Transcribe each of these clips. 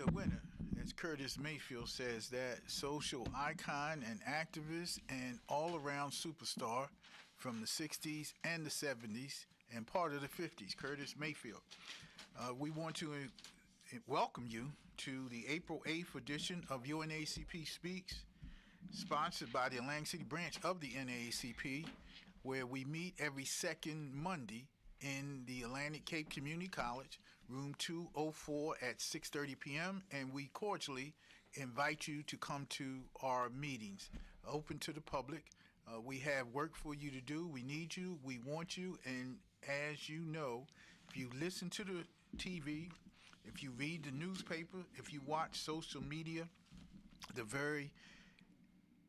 a winner, as Curtis Mayfield says, that social icon and activist and all-around superstar from the 60s and the 70s and part of the 50s, Curtis Mayfield. We want to welcome you to the April 8th edition of UNAACP Speaks, sponsored by the Atlantic City branch of the NAACP, where we meet every second Monday in the Atlantic Cape Community College, room 204 at 6:30 p.m., and we cordially invite you to come to our meetings, open to the public. We have work for you to do. We need you. We want you. And as you know, if you listen to the TV, if you read the newspaper, if you watch social media, the very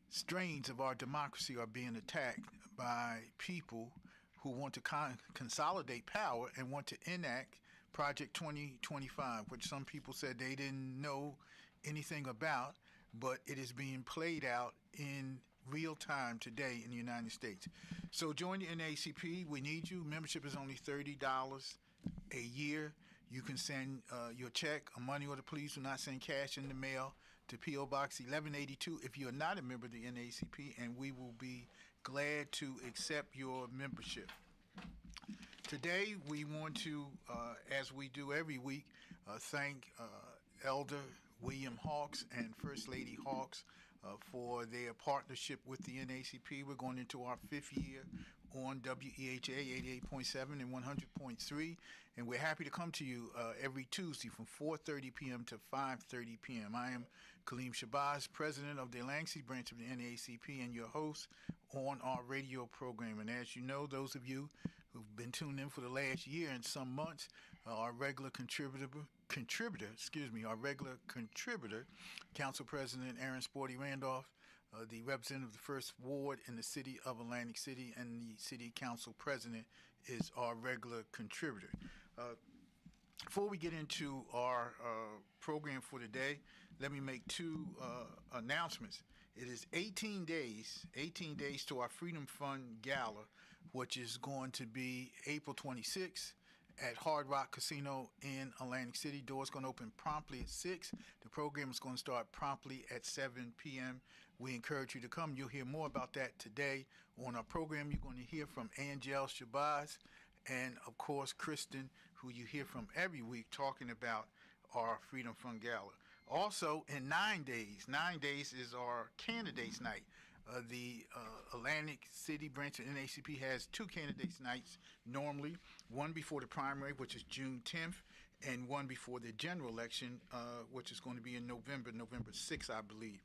strains of our democracy are being attacked by people who want to consolidate power and want to enact Project 2025, which some people said they didn't know anything about, but it is being played out in real time today in the United States. So join the NAACP. We need you. Membership is only $30 a year. You can send your check or money order. Please do not send cash in the mail to P.O. Box 1182 if you are not a member of the NAACP, and we will be glad to accept your membership. Today, we want to, as we do every week, thank Elder William Hawks and First Lady Hawks for their partnership with the NAACP. We're going into our fifth year on WEHA 88.7 and 100.3, and we're happy to come to you every Tuesday from 4:30 p.m. to 5:30 p.m. I am Kaleem Shabazz, president of the Atlantic City branch of the NAACP, and your host on our radio program. And as you know, those of you who've been tuned in for the last year and some months, our regular contributor, Council President Aaron Sporty Randolph, the representative of the First Ward in the city of Atlantic City, and the City Council President is our regular contributor. Before we get into our program for today, let me make two announcements. It is 18 days to our Freedom Fund Gala, which is going to be April 26th at Hard Rock Casino in Atlantic City. Doors going to open promptly at 6. The program is going to start promptly at 7 p.m. We encourage you to come. You'll hear more about that today on our program. You're going to hear from Angel Shabazz and, of course, Kristen, who you hear from every week, talking about our Freedom Fund Gala. Also, in 9 days is our Candidates Night. The Atlantic City branch of NAACP has two Candidates Nights normally, one before the primary, which is June 10th, and one before the general election, which is going to be in November 6th, I believe.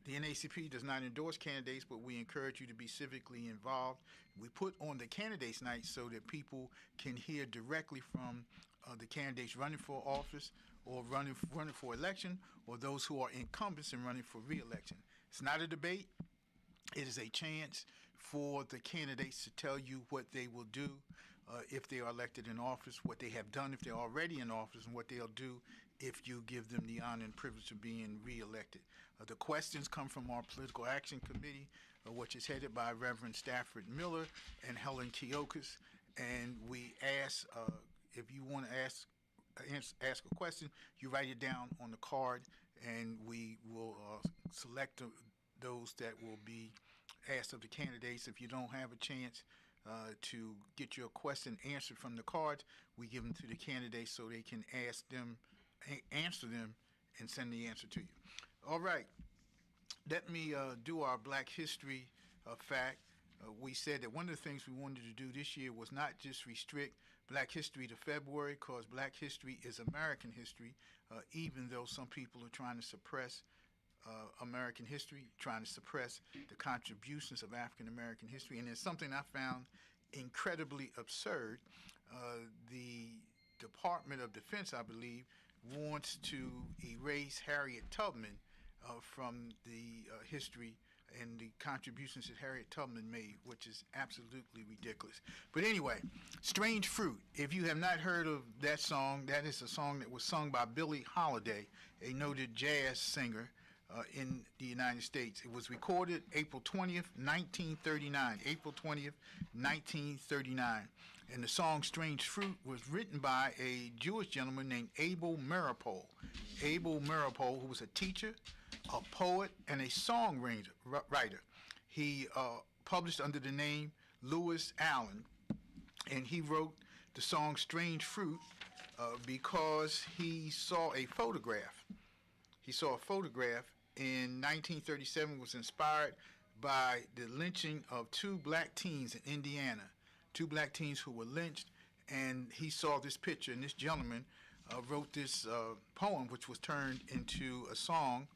The NAACP does not endorse candidates, but we encourage you to be civically involved. We put on the Candidates Night so that people can hear directly from the candidates running for office or running for election, or those who are incumbents and running for re-election. It's not a debate. It is a chance for the candidates to tell you what they will do if they are elected in office, what they have done if they're already in office, and what they'll do if you give them the honor and privilege of being re-elected. The questions come from our Political Action Committee, which is headed by Reverend Stafford Miller and Helen Keokas. And we ask, if you want to ask a question, you write it down on the card, and we will select those that will be asked of the candidates. If you don't have a chance to get your question answered from the cards, we give them to the candidates so they can answer them, and send the answer to you. All right. Let me do our Black History fact. We said that one of the things we wanted to do this year was not just restrict Black History to February, because Black History is American history, even though some people are trying to suppress American history, trying to suppress the contributions of African American history. And it's something I found incredibly absurd. The Department of Defense, I believe, wants to erase Harriet Tubman from the history and the contributions that Harriet Tubman made, which is absolutely ridiculous. But anyway, Strange Fruit. If you have not heard of that song, that is a song that was sung by Billie Holiday, a noted jazz singer in the United States. It was recorded April 20th, 1939. April 20th, 1939. And the song Strange Fruit was written by a Jewish gentleman named Abel Meeropol. Abel Meeropol, who was a teacher, a poet, and a songwriter. He published under the name Lewis Allen, and he wrote the song Strange Fruit because he saw a photograph. He saw a photograph in 1937, was inspired by the lynching of two black teens in Indiana, two black teens who were lynched, and he saw this picture, and this gentleman wrote this poem, which was turned into a song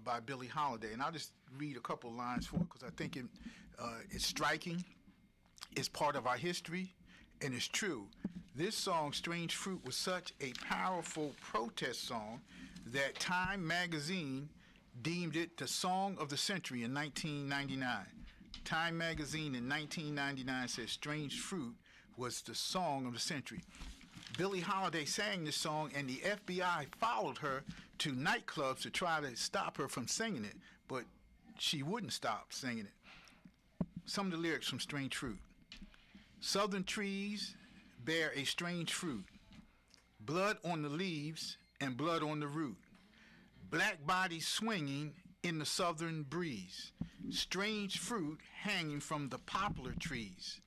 by Billie Holiday. And I'll just read a couple lines for it because I think it's striking. It's part of our history, and it's true. This song, Strange Fruit, was such a powerful protest song that Time magazine deemed it the song of the century in 1999. Time magazine in 1999 said Strange Fruit was the song of the century. Billie Holiday sang this song, and the FBI followed her to nightclubs to try to stop her from singing it, but she wouldn't stop singing it. Some of the lyrics from Strange Fruit. Southern trees bear a strange fruit, blood on the leaves and blood on the root, black bodies swinging in the southern breeze, strange fruit hanging from the poplar trees,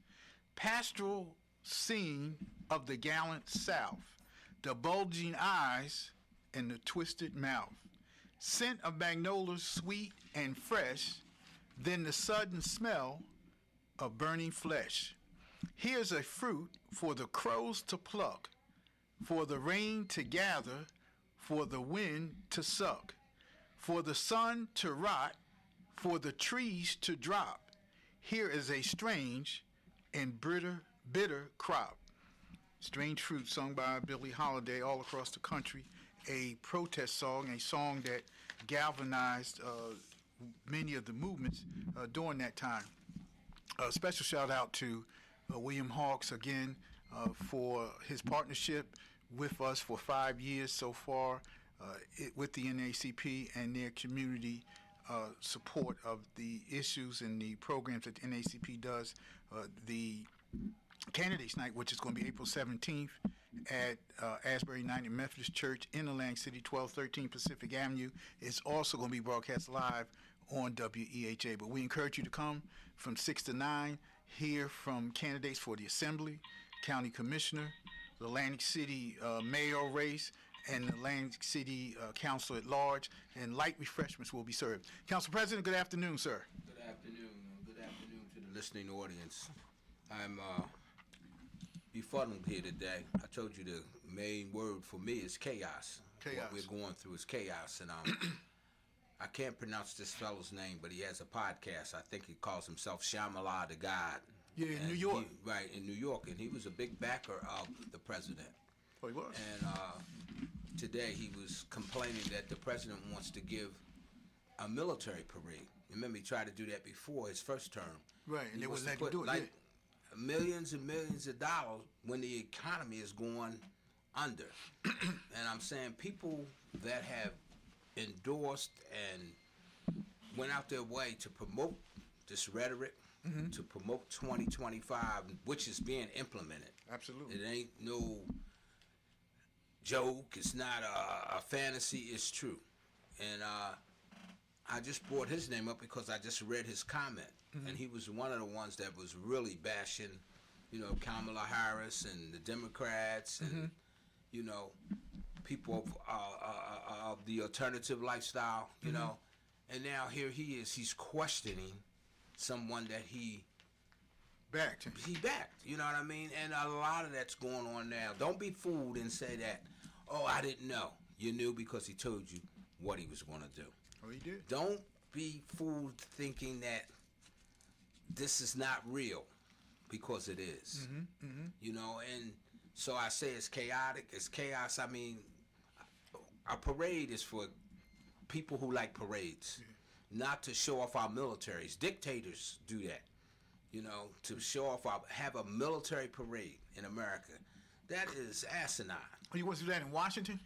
pastoral scene of the gallant South, the bulging eyes and the twisted mouth, scent of magnolias sweet and fresh, then the sudden smell of burning flesh. Here's a fruit for the crows to pluck, for the rain to gather, for the wind to suck, for the sun to rot, for the trees to drop. Here is a strange and bitter crop. Strange Fruit, sung by Billie Holiday all across the country, a protest song, a song that galvanized many of the movements during that time. A special shout out to William Hawks again for his partnership with us for 5 years so far with the NAACP and their community support of the issues and the programs that the NAACP does. The Candidates Night, which is going to be April 17th at Asbury United Methodist Church in Atlantic City, 1213 Pacific Avenue, is also going to be broadcast live on WEHA. But we encourage you to come from 6 to 9, hear from candidates for the Assembly, County Commissioner, the Atlantic City mayoral race, and the Atlantic City Council at large, and light refreshments will be served. Council President, good afternoon, sir. Good afternoon. Good afternoon to the listening audience. I'm befuddled here today. I told you the main word for me is chaos. Chaos. What we're going through is chaos, and I can't pronounce this fellow's name, but he has a podcast. I think he calls himself Shyamala the God. Yeah, in New York. Right, in New York, and he was a big backer of the president. Oh, he was. And today he was complaining that the president wants to give a military parade. Remember, he tried to do that before his first term. Right, and they wouldn't let him do it. Like millions and millions of dollars when the economy is going under. And I'm saying people that have endorsed and went out their way to promote this rhetoric, to promote 2025, which is being implemented. Absolutely. It ain't no joke. It's not a fantasy. It's true. And I just brought his name up because I just read his comment. And he was one of the ones that was really bashing, Kamala Harris and the Democrats and, people of the alternative lifestyle, you know. And now here he is. He's questioning someone that he backed. He backed, you know what I mean? And a lot of that's going on now. Don't be fooled and say that, oh, I didn't know. You knew because he told you what he was going to do. Oh, he did. Don't be fooled thinking that this is not real, because it is. And so I say it's chaotic, it's chaos. I mean, a parade is for people who like parades, not to show off our militaries. Dictators do that, to show off have a military parade in America. That is asinine. He wants to do that in Washington?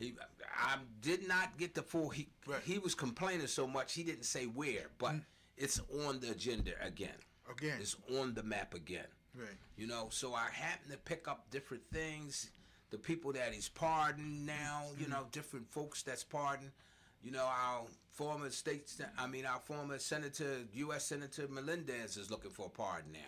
I did not get the full. Right. He was complaining so much he didn't say where, but it's on the agenda again. Again. It's on the map again. Right. You know, so I happen to pick up different things. The people that he's pardoned now, you know, different folks that's pardoned. You know, our former Senator, U.S. Senator Melendez is looking for a pardon now.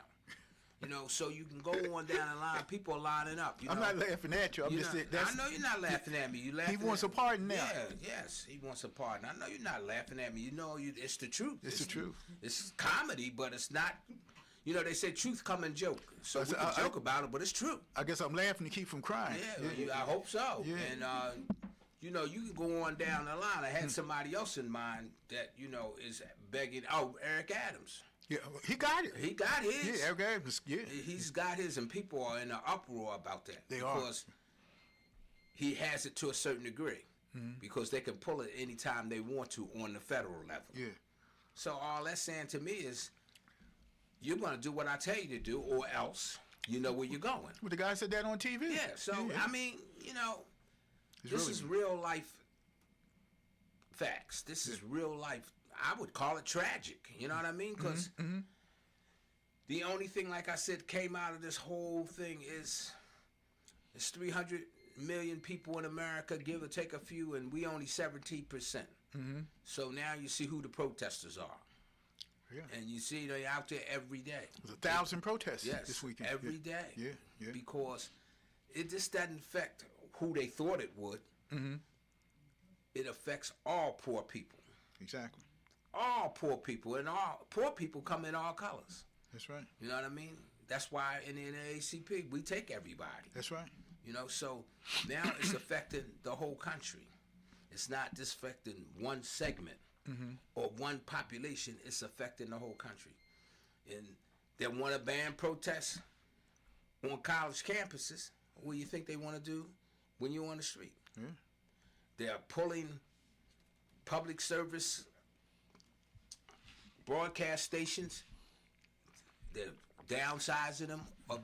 You know, so you can go on down the line. People are lining up. You I'm know? not laughing at you. I'm just saying. I know you're not laughing at me. You laughing. He wants a pardon now. Yeah, yes, he wants a pardon. I know you're not laughing at me. You know, it's the truth. It's the truth. It's comedy, but it's not. You know, they say truth come in joke. So we can joke about it, but it's true. I guess I'm laughing to keep from crying. Yeah, I hope so. Yeah. And, you know, you can go on down the line. I had somebody else in mind that, you know, is begging. Oh, Eric Adams. Yeah, he got it. He got his. Yeah, Eric Adams, yeah. He's got his, and people are in an uproar about that. They are. Because he has it to a certain degree. Because they can pull it anytime they want to on the federal level. Yeah. So all that's saying to me is, you're going to do what I tell you to do, or else you know where you're going. Well, the guy said that on TV. Yeah, so, yeah. I mean, you know, It's this really is real life facts. This is real life. I would call it tragic. You know what I mean? Because the only thing, like I said, came out of this whole thing is 300 million people in America, give or take a few, and we only 17%. So now you see who the protesters are. Yeah. And you see they're out there every day. There's 1,000 protests Yes, this weekend. every day. Yeah, yeah. Because it just doesn't affect who they thought it would. It affects all poor people. Exactly. All poor people, and all poor people come in all colors. That's right. You know what I mean? That's why in the NAACP we take everybody. That's right. You know, so now it's affecting the whole country. It's not just affecting one segment or one population. It's affecting the whole country. And they want to ban protests on college campuses. What do you think they want to do when you're on the street? Yeah. They're pulling public service broadcast stations. They're downsizing them or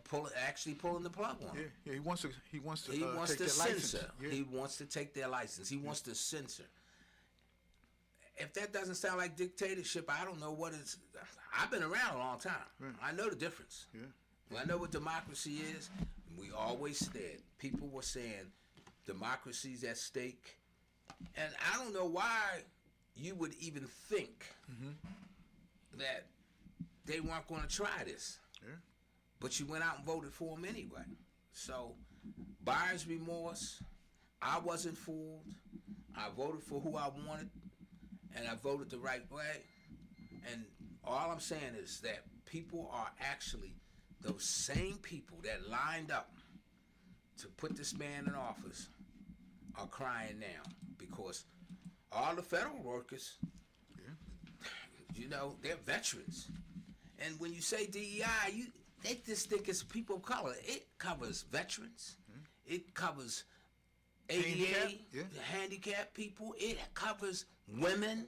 actually pulling the plug on them. Yeah. He wants to He wants take to their censor. license. Yeah. He wants to take their license. He wants to censor. If that doesn't sound like dictatorship, I don't know what is. I've been around a long time. Right. I know the difference. Yeah. I know what democracy is. We always said, people were saying, democracy's at stake. And I don't know why you would even think that they weren't going to try this. Yeah. But you went out and voted for them anyway. So, buyer's remorse. I wasn't fooled. I voted for who I wanted, and I voted the right way. And all I'm saying is that people are actually those same people that lined up to put this man in office are crying now because all the federal workers, you know, they're veterans. And when you say DEI, they just think it's people of color. It covers veterans. It covers ADA, handicapped people. It covers women.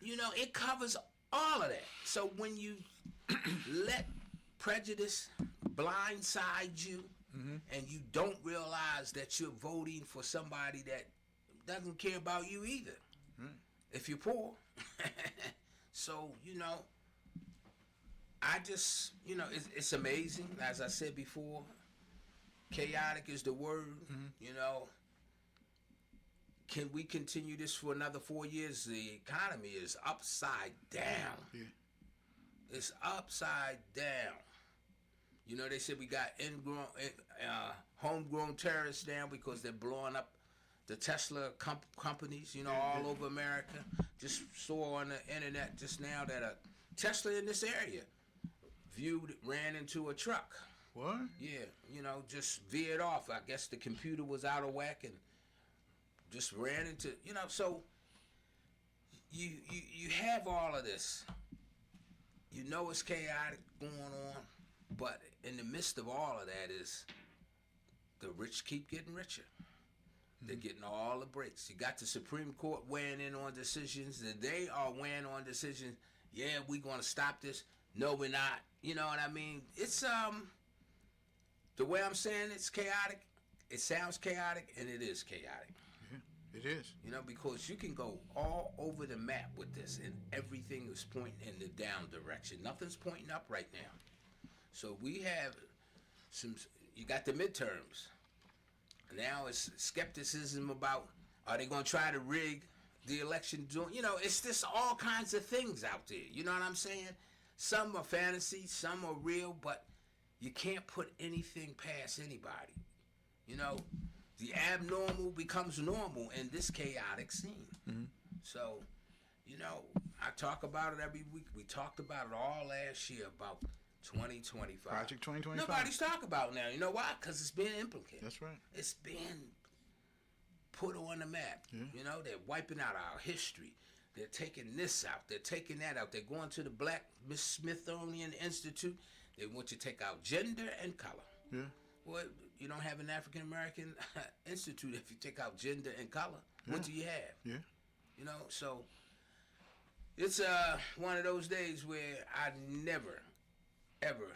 You know, it covers all of that. So when you let prejudice blindside you and you don't realize that you're voting for somebody that doesn't care about you either, if you're poor. So, you know, I just, you know, it's amazing. As I said before, chaotic is the word. You know, can we continue this for another 4 years? The economy is upside down. It's upside down. You know, they said we got homegrown terrorists now because they're blowing up the Tesla companies, you know, all over America. Just saw on the internet just now that a Tesla in this area ran into a truck. What? Yeah, you know, just veered off. I guess the computer was out of whack and just ran into, you know, so you have all of this. You know it's chaotic going on, but in the midst of all of that is the rich keep getting richer. They're getting all the breaks. You got the Supreme Court weighing in on decisions, and they are weighing on decisions. Yeah, we're going to stop this. No, we're not. You know what I mean? It's the way I'm saying it's chaotic. it sounds chaotic, and it is chaotic. Yeah, it is. You know, because you can go all over the map with this, and everything is pointing in the down direction. Nothing's pointing up right now. So we have you got the midterms. Now it's skepticism about, are they going to try to rig the election? You know, it's just all kinds of things out there. You know what I'm saying? Some are fantasy, some are real, but you can't put anything past anybody. You know, the abnormal becomes normal in this chaotic scene. Mm-hmm. So, you know, I talk about it every week. We talked about it all last year about 2025. Project 2025. Nobody's talking about it now. You know why? Because it's been implicated. That's right. It's been put on the map. Yeah. You know, they're wiping out our history. They're taking this out. They're taking that out. They're going to the Black Smithsonian Institute. They want you to take out gender and color. Yeah. Well, you don't have an African American institute if you take out gender and color. Yeah. What do you have? Yeah. You know, so it's one of those days where I never, ever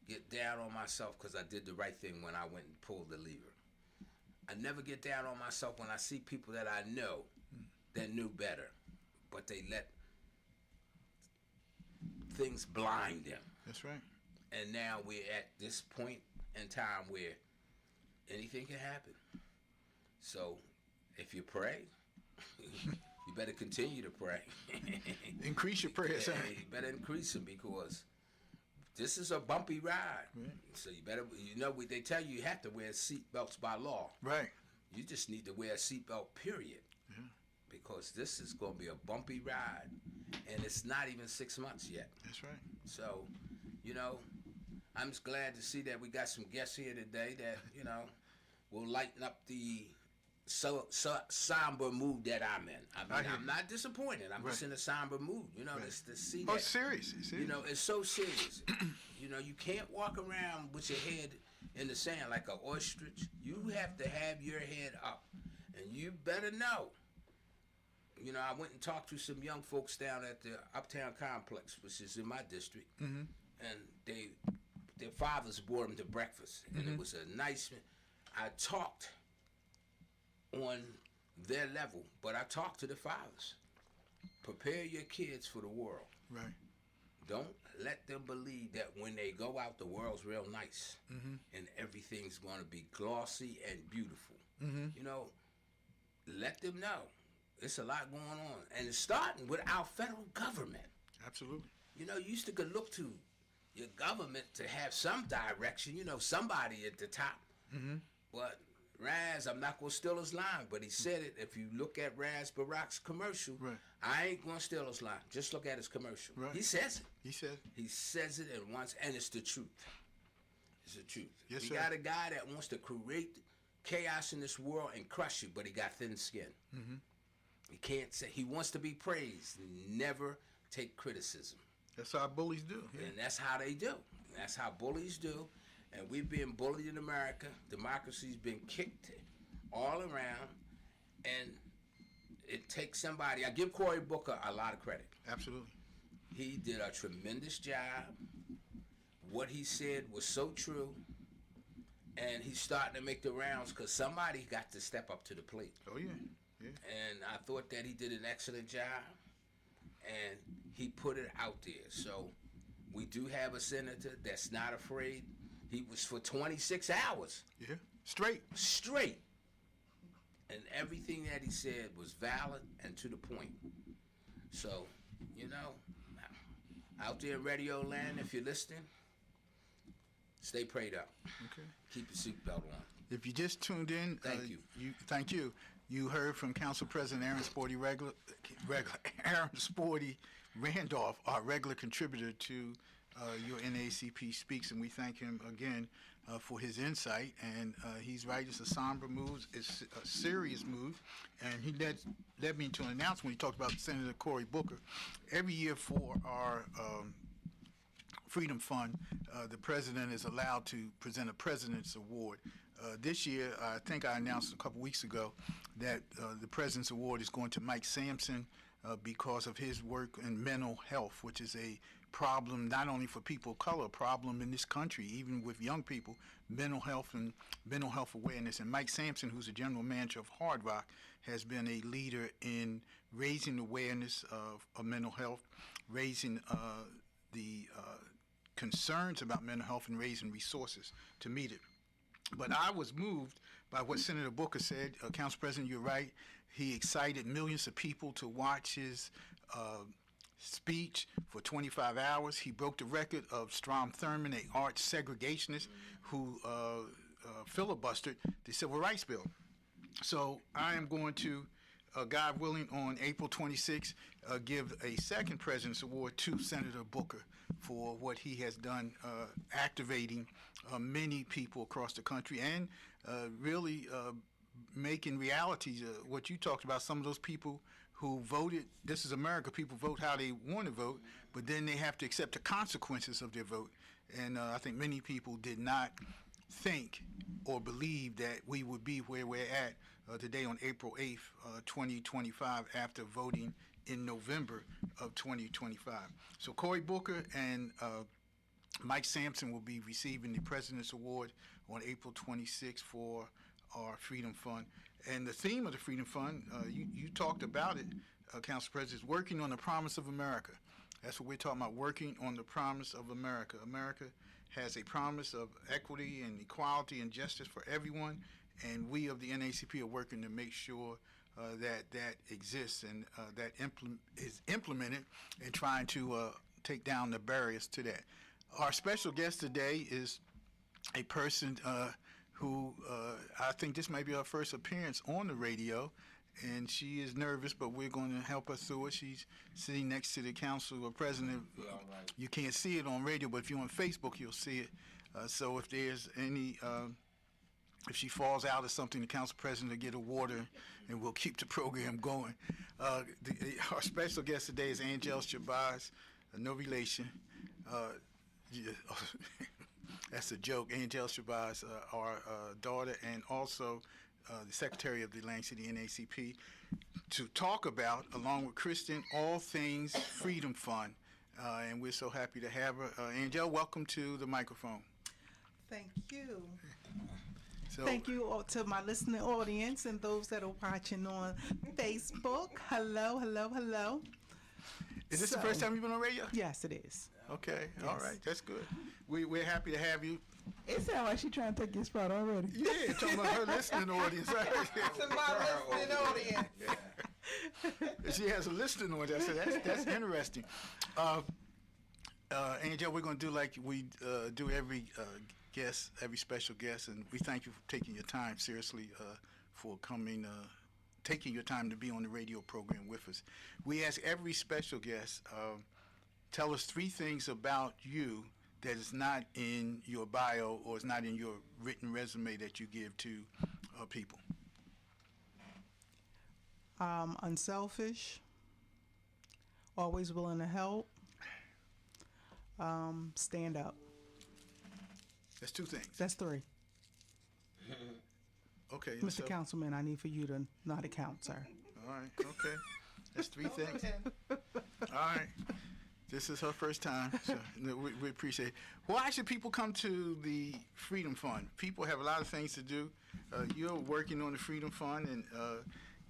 get down on myself because I did the right thing when I went and pulled the lever. I never get down on myself when I see people that I know that knew better, but they let things blind them. That's right. And now we're at this point in time where anything can happen. So if you pray, you better continue to pray. Increase your prayers. Yeah, you better increase them because this is a bumpy ride. Right. So you better, you know, they tell you have to wear seatbelts by law. Right. You just need to wear a seatbelt, period. Yeah. Because this is going to be a bumpy ride. And it's not even 6 months yet. That's right. So, you know, I'm just glad to see that we got some guests here today that, you know, will lighten up the somber mood that I'm in. I mean, I'm not disappointed. I'm just in a somber mood. You know, to see that. Oh, serious. You know, it's so serious. You know, you can't walk around with your head in the sand like an ostrich. You have to have your head up. And you better know. You know, I went and talked to some young folks down at the Uptown Complex, which is in my district. Mm-hmm. And their fathers brought them to breakfast. And it was a nice, I talked on their level, but I talked to the fathers. Prepare your kids for the world. Right. Don't let them believe that when they go out, the world's real nice and everything's going to be glossy and beautiful. You know, let them know. It's a lot going on. And it's starting with our federal government. Absolutely. You know, you used to go look to your government to have some direction, you know, somebody at the top. But Raz, I'm not going to steal his line, but he said it. If you look at Raz Barack's commercial, I ain't going to steal his line. Just look at his commercial. He says it. He says it at once, and it's the truth. It's the truth. Yes, we sir. got a guy that wants to create chaos in this world and crush you, but he got thin skin. He can't say, he wants to be praised, never take criticism. That's how bullies do. Yeah. And that's how they do. That's how bullies do. And we've been bullied in America. Democracy's been kicked all around. And it takes somebody. I give Cory Booker a lot of credit. Absolutely. He did a tremendous job. What he said was so true. And he's starting to make the rounds because somebody got to step up to the plate. Oh, yeah. Yeah. And I thought that he did an excellent job. And he put it out there. So we do have a senator that's not afraid. He was for 26 hours. Yeah. Straight. And everything that he said was valid and to the point. So, you know, out there in radio land, if you're listening, stay prayed up. Okay. Keep your seatbelt on. If you just tuned in, Thank you. You heard from Council President Aaron Sporty Randolph, our regular contributor to your NAACP Speaks, and we thank him again for his insight. And he's right, it's a somber move, it's a serious move, and he led me to an announcement when he talked about Senator Cory Booker. Every year for our Freedom Fund, the president is allowed to present a President's Award. This year, I think I announced a couple weeks ago that the President's Award is going to Mike Sampson, because of his work in mental health, which is a problem not only for people of color, a problem in this country, even with young people, mental health and mental health awareness. And Mike Sampson, who's the general manager of Hard Rock, has been a leader in raising awareness of mental health, raising the concerns about mental health, and raising resources to meet it. But I was moved by what Senator Booker said. Council President, you're right. He excited millions of people to watch his speech for 25 hours. He broke the record of Strom Thurmond, a arts segregationist who filibustered the Civil Rights Bill. So I am going to, God willing, on April 26th, give a second President's Award to Senator Booker for what he has done activating many people across the country and really making reality what you talked about, some of those people who voted. This is America. People vote how they want to vote, but then they have to accept the consequences of their vote. And I think many people did not think or believe that we would be where we're at today on April 8th, 2025, after voting in November of 2025. So Cory Booker and Mike Sampson will be receiving the President's Award on April 26th for our Freedom Fund. And the theme of the Freedom Fund, you talked about it, Council President, is working on the promise of America. That's what we're talking about, working on the promise of America. America has a promise of equity and equality and justice for everyone, and we of the NAACP are working to make sure that exists and that is implemented, and trying to take down the barriers to that. Our special guest today is a person who I think this might be her first appearance on the radio, and she is nervous, but we're going to help her through it. She's sitting next to the council president. Right. You can't see it on radio, but if you're on Facebook, you'll see it. So if there's any, if she falls out or something, the council president will get a water, and we'll keep the program going. Our special guest today is Angel Shabazz, no relation. That's a joke. Angel Shabazz, our daughter, and also the Secretary of the Atlantic City NAACP, to talk about, along with Kristen, all things Freedom Fund. And we're so happy to have her. Angel, welcome to the microphone. Thank you. So, Thank you all to my listening audience and those that are watching on Facebook. Hello, hello, hello. Is this the first time you've been on radio? Yes, it is. Okay, Yes. all right, that's good. We're happy to have you. It sounds like she's trying to take your spot already. Yeah, talking about her listening audience. Right? To my listening audience. She has a listening audience. That's interesting. Angel, we're going to do like we do every guest, every special guest, and we thank you for taking your time seriously for coming, taking your time to be on the radio program with us. We ask every special guest, tell us 3 things about you that is not in your bio or is not in your written resume that you give to people. Unselfish, always willing to help, stand up. That's 2 things. That's 3. Okay. Mr. so- Councilman, I need for you to not account, sir. All right. Okay. That's 3 things. All right. This is her first time, so we appreciate it. Why should people come to the Freedom Fund? People have a lot of things to do. You're working on the Freedom Fund and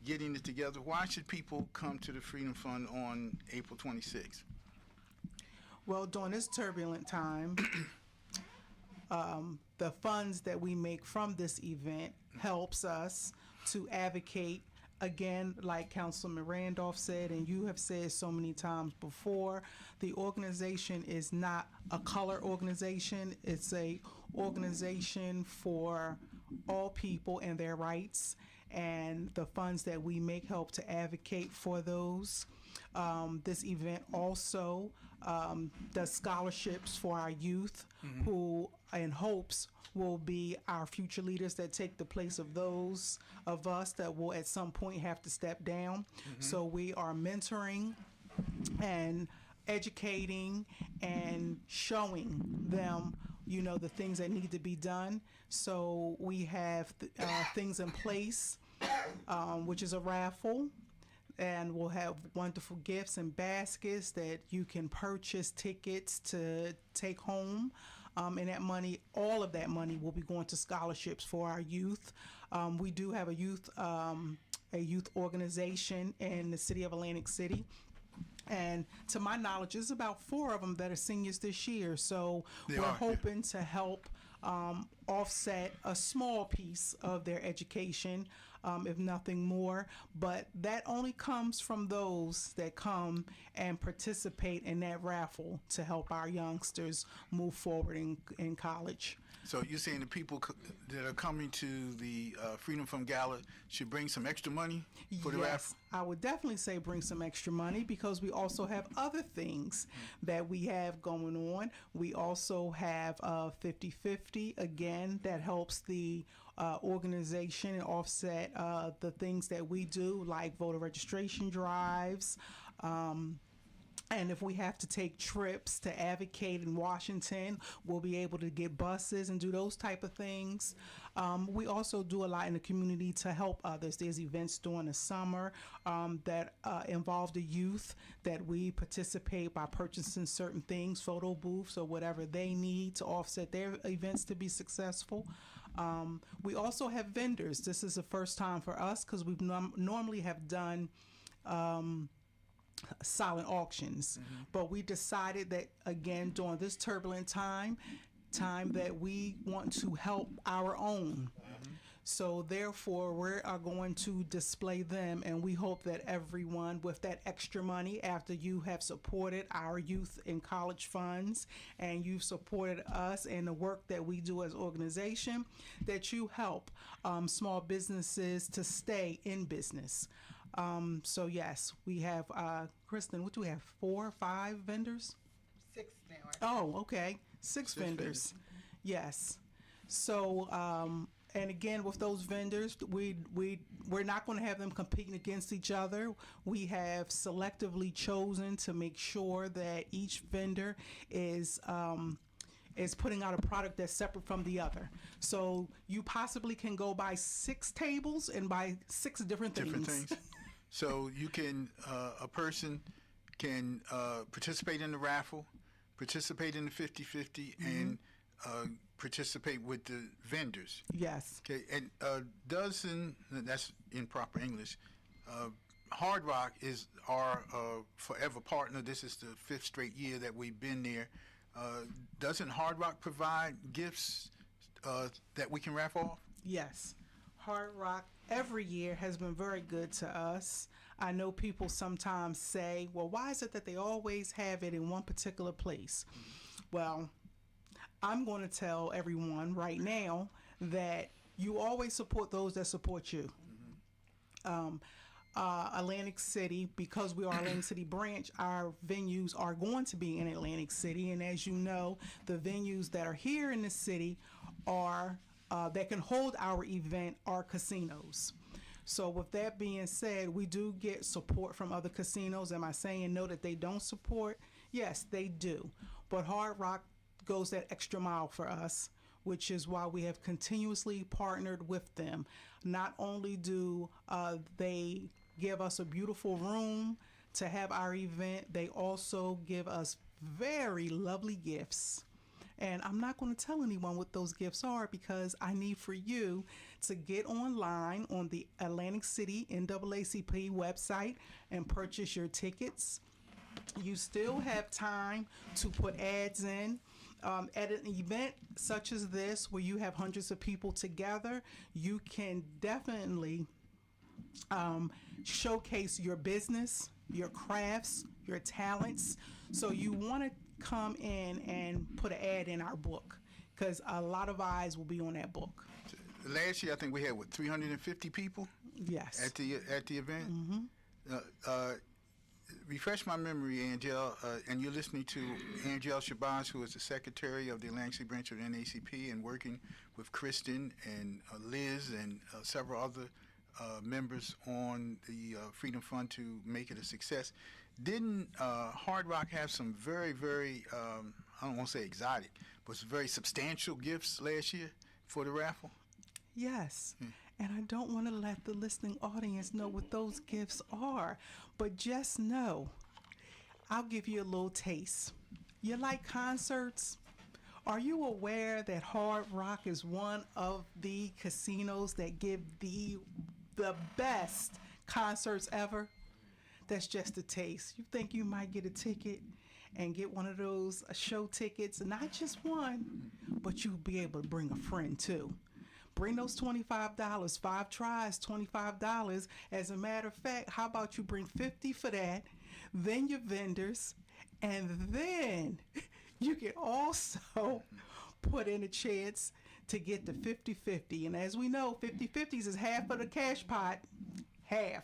getting it together. Why should people come to the Freedom Fund on April 26th? Well, during this turbulent time, the funds that we make from this event helps us to advocate, again, like Councilman Randolph said, and you have said so many times before, the organization is not a color organization. It's a organization for all people and their rights, and the funds that we make help to advocate for those. This event also does scholarships for our youth who, in hopes, will be our future leaders that take the place of those of us that will at some point have to step down. So we are mentoring and educating and showing them, you know, the things that need to be done. So we have things in place, which is a raffle. and we'll have wonderful gifts and baskets that you can purchase tickets to take home. And that money, all of that money, will be going to scholarships for our youth. We do have a youth organization in the city of Atlantic City. And to my knowledge, there's about 4 of them that are seniors this year. So we're hoping to help offset a small piece of their education, if nothing more. But that only comes from those that come and participate in that raffle to help our youngsters move forward in college. So you're saying the people that are coming to the Freedom Fund Gala should bring some extra money for the raffle? Yes, I would definitely say bring some extra money, because we also have other things that we have going on. We also have 50/50, again, that helps the organization and offset the things that we do, like voter registration drives. And if we have to take trips to advocate in Washington, we'll be able to get buses and do those type of things. We also do a lot in the community to help others. There's events during the summer that involve the youth that we participate by purchasing certain things, photo booths or whatever they need to offset their events to be successful. We also have vendors. This is the first time for us, because we normally have done silent auctions, but we decided that, again, during this turbulent time that we want to help our own. So therefore, we are going to display them, and we hope that everyone with that extra money, after you have supported our youth and college funds, and you've supported us and the work that we do as an organization, that you help small businesses to stay in business. So yes, we have, Kristen, what do we have, 4 or 5 vendors? 6 now. Oh, okay, 6 vendors. Yes. So, and again, with those vendors, we're not going to have them competing against each other. We have selectively chosen to make sure that each vendor is putting out a product that's separate from the other. So you possibly can go buy 6 tables and buy 6 different things. So you can, a person can participate in the raffle, participate in the 50/50, and participate with the vendors. Yes. Okay, and that's in proper English. Hard Rock is our forever partner. This is the 5th straight year that we've been there. Doesn't Hard Rock provide gifts that we can raffle off? Yes. Hard Rock every year has been very good to us. I know people sometimes say, well, why is it that they always have it in one particular place? Well, I'm going to tell everyone right now that you always support those that support you. Atlantic City, because we are Atlantic City branch, our venues are going to be in Atlantic City. And as you know, the venues that are here in the city are that can hold our event are casinos. So with that being said, we do get support from other casinos. Am I saying no that they don't support? Yes, they do. But Hard Rock goes that extra mile for us, which is why we have continuously partnered with them. Not only do they give us a beautiful room to have our event, they also give us very lovely gifts. And I'm not going to tell anyone what those gifts are, because I need for you to get online on the Atlantic City NAACP website and purchase your tickets. You still have time to put ads in. At an event such as this, where you have hundreds of people together, you can definitely showcase your business, your crafts, your talents. So you want to come in and put an ad in our book, because a lot of eyes will be on that book. Last year, I think we had 350 people. Yes. At the event. Refresh my memory, Angel, and you're listening to Angel Shabazz, who is the secretary of the Atlantic City branch of the NAACP, and working with Kristen and Liz and several other members on the Freedom Fund to make it a success. Didn't Hard Rock have some very, very, I don't want to say exotic, but some very substantial gifts last year for the raffle? Yes. And I don't want to let the listening audience know what those gifts are. But just know, I'll give you a little taste. You like concerts? Are you aware that Hard Rock is one of the casinos that give the best concerts ever? That's just a taste. You think you might get a ticket and get one of those show tickets, not just one, but you'll be able to bring a friend too. Bring those $25, 5 tries, $25. As a matter of fact, how about you bring 50 for that, then your vendors, and then you can also put in a chance to get the 50-50. And as we know, 50-50s is half of the cash pot, half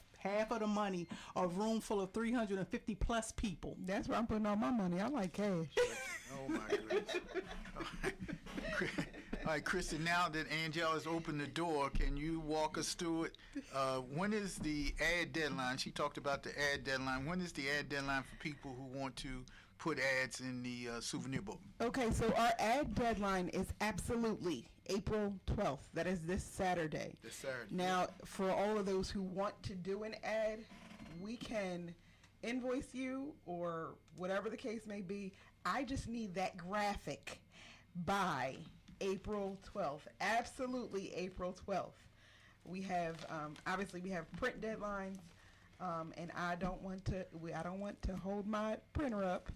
of the money, a room full of 350 plus people. That's where I'm putting all my money. I like cash. Oh my goodness. All right, Kristen, now that Angel has opened the door, can you walk us through it? When is the ad deadline? She talked about the ad deadline. When is the ad deadline for people who want to put ads in the souvenir book? Okay, so our ad deadline is absolutely April 12th. That is this Saturday. This Saturday. Now, for all of those who want to do an ad, we can invoice you or whatever the case may be. I just need that graphic by April 12th. Absolutely April 12th. We have obviously we have print deadlines, and I don't want to hold my printer up.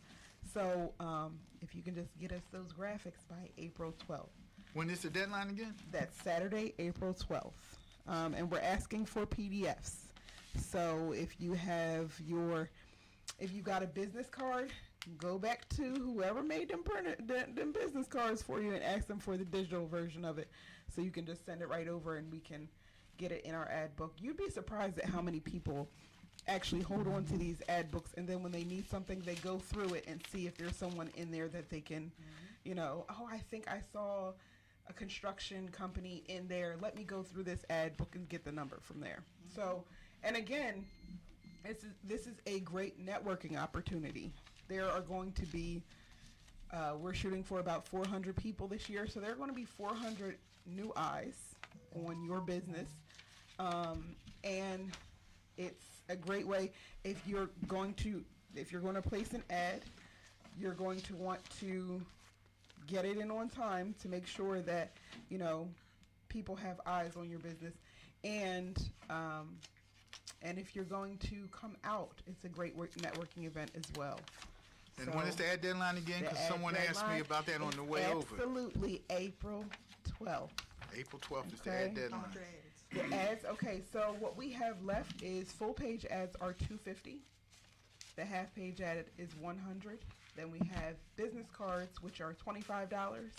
So if you can just get us those graphics by April 12th. When is the deadline again? That's Saturday, April 12th. And we're asking for PDFs. So if you got a business card, go back to whoever made them business cards for you and ask them for the digital version of it. So you can just send it right over and we can get it in our ad book. You'd be surprised at how many people actually hold on to these ad books, and then when they need something, they go through it and see if there's someone in there that they can, I think I saw a construction company in there. Let me go through this ad book and get the number from there. So, and again, this is a great networking opportunity. There are going to be, we're shooting for about 400 people this year, so there are going to be 400 new eyes on your business, and it's a great way. If you're going to place an ad, you're going to want to get it in on time to make sure that people have eyes on your business, and if you're going to come out, it's a great networking event as well. And when is the ad deadline again? Because someone asked me about that on the way over. Absolutely, April 12th. April 12th is the ad deadline. The ads, okay, so what we have left is full page ads are $250. The half page ad is $100. Then we have business cards, which are $25.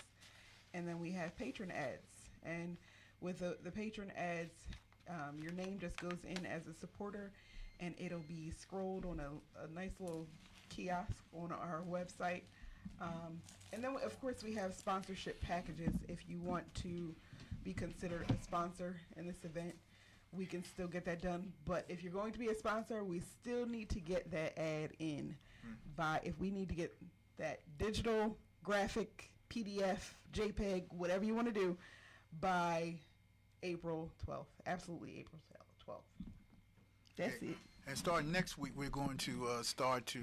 And then we have patron ads. And with the patron ads, your name just goes in as a supporter, and it'll be scrolled on a nice little kiosk on our website. And then, of course, we have sponsorship packages. If you want to be considered a sponsor in this event, we can still get that done. But if you're going to be a sponsor, we still need to get that ad in if we need to get that digital, graphic, PDF, JPEG, whatever you want to do, by April 12th. Absolutely April 12th. That's it. And starting next week, we're going to start to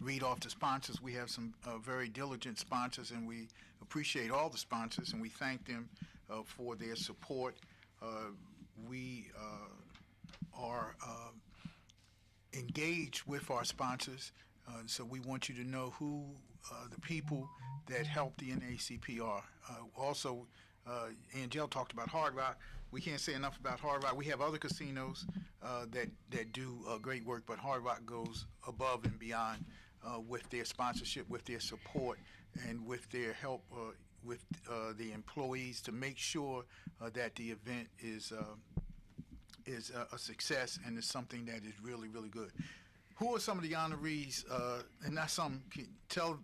read off the sponsors. We have some very diligent sponsors, and we appreciate all the sponsors, and we thank them for their support. We are engaged with our sponsors, so we want you to know who the people that help the NAACP are. Also, Angel talked about Hard Rock. We can't say enough about Hard Rock. We have other casinos that do great work, but Hard Rock goes above and beyond with their sponsorship, with their support, and with their help with the employees to make sure that the event is a success and is something that is really, really good. Who are some of the honorees? And not some. Tell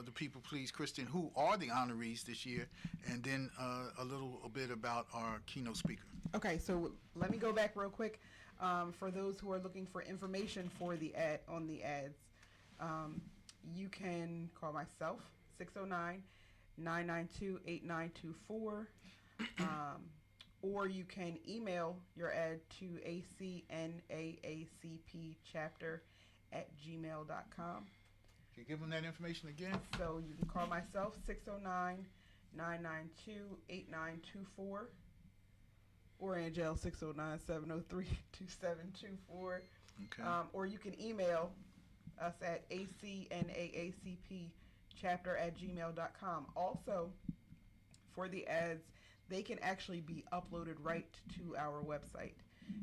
the people, please, Kristen, who are the honorees this year, and then a little bit about our keynote speaker. Okay, so let me go back real quick. For those who are looking for information for the ad on the ads, you can call myself 609-992-8924, or you can email your ad to acnaacpchapter@gmail.com. Can you give them that information again? So you can call myself 609-992-8924 or Angel 609-703-2724. Okay. Or you can email us at acnaacpchapter@gmail.com. Also, for the ads, they can actually be uploaded right to our website.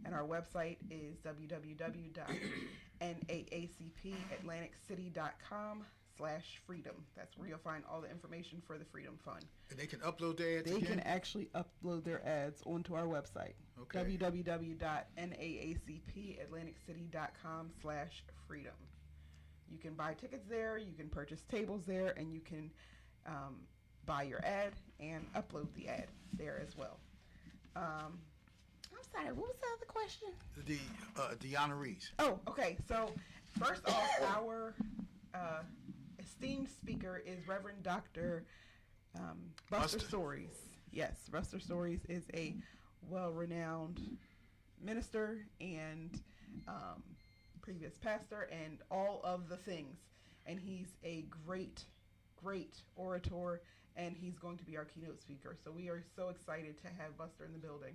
And our website is www.naacpatlanticcity.com/freedom. That's where you'll find all the information for the Freedom Fund. And they can upload their ads They again? can actually upload their ads onto our website. Okay. www.naacpatlanticcity.com/freedom. You can buy tickets there, you can purchase tables there, and you can buy your ad and upload the ad there as well. I'm sorry, what was the other question? The honorees. Oh, okay. So first off, our esteemed speaker is Reverend Dr. Buster Stories. Yes, Buster Stories is a well-renowned minister and previous pastor and all of the things. And he's a great orator, and he's going to be our keynote speaker. So we are so excited to have Buster in the building.